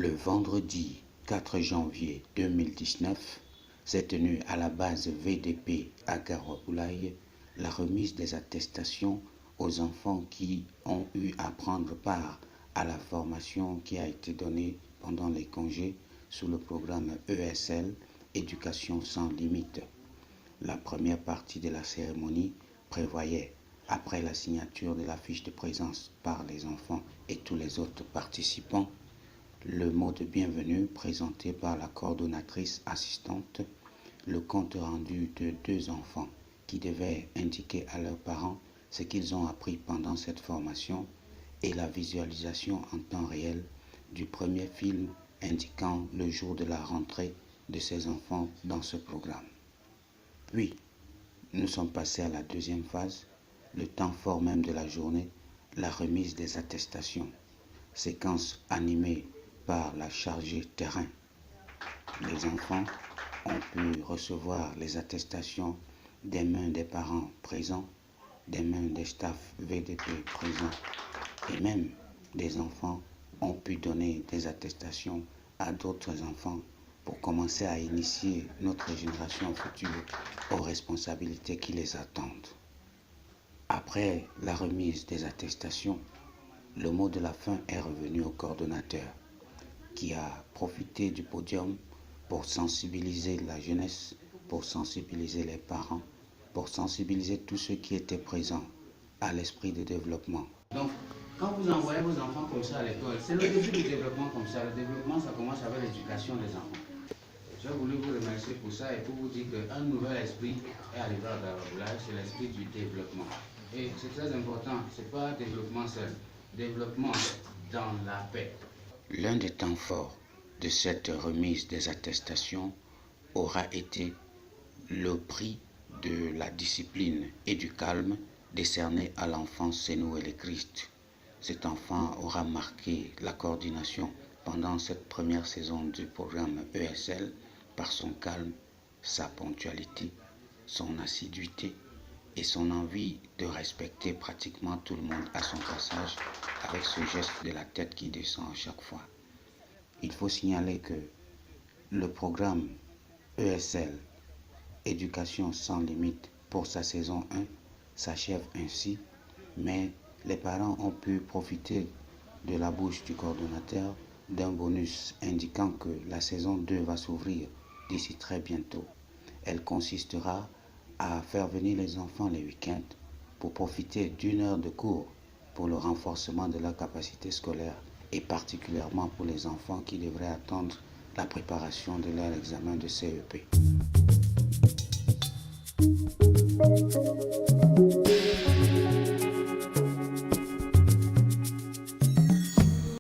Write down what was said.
Le vendredi 4 janvier 2019 s'est tenue à la base VDP à Garoua-Poulaye la remise des attestations aux enfants qui ont eu à prendre part à la formation qui a été donnée pendant les congés sous le programme ESL Éducation sans limite. La première partie de la cérémonie prévoyait, après la signature de la fiche de présence par les enfants et tous les autres participants, le mot de bienvenue présenté par la coordonnatrice assistante, le compte rendu de 2 enfants qui devaient indiquer à leurs parents ce qu'ils ont appris pendant cette formation et la visualisation en temps réel du premier film indiquant le jour de la rentrée de ces enfants dans ce programme. Puis, nous sommes passés à la deuxième phase, le temps fort même de la journée, la remise des attestations, séquence animée par la chargée terrain. Les enfants ont pu recevoir les attestations des mains des parents présents, des mains des staffs VDP présents, et même des enfants ont pu donner des attestations à d'autres enfants pour commencer à initier notre génération future aux responsabilités qui les attendent. Après la remise des attestations, le mot de la fin est revenu au coordonnateur qui a profité du podium pour sensibiliser la jeunesse, pour sensibiliser les parents, pour sensibiliser tous ceux qui étaient présents à l'esprit de développement. Donc, quand vous envoyez vos enfants comme ça à l'école, c'est le début du développement comme ça. Le développement, ça commence avec l'éducation des enfants. J'ai voulu vous remercier pour ça et pour vous dire qu'un nouvel esprit est arrivé à Garoua-Poulaye, c'est l'esprit du développement. Et c'est très important, ce n'est pas développement seul, développement dans la paix. L'un des temps forts de cette remise des attestations aura été le prix de la discipline et du calme décerné à l'enfant Senouele Christ. Cet enfant aura marqué la coordination pendant cette première saison du programme ESL par son calme, sa ponctualité, son assiduité et son envie de respecter pratiquement tout le monde à son passage avec ce geste de la tête qui descend à chaque fois. Il faut signaler que le programme ESL Éducation sans limite pour sa saison 1 s'achève ainsi, mais les parents ont pu profiter de la bouche du coordonnateur d'un bonus indiquant que la saison 2 va s'ouvrir d'ici très bientôt. Elle consistera à faire venir les enfants les week-ends pour profiter d'1 heure de cours pour le renforcement de leur capacité scolaire et particulièrement pour les enfants qui devraient attendre la préparation de leur examen de CEP.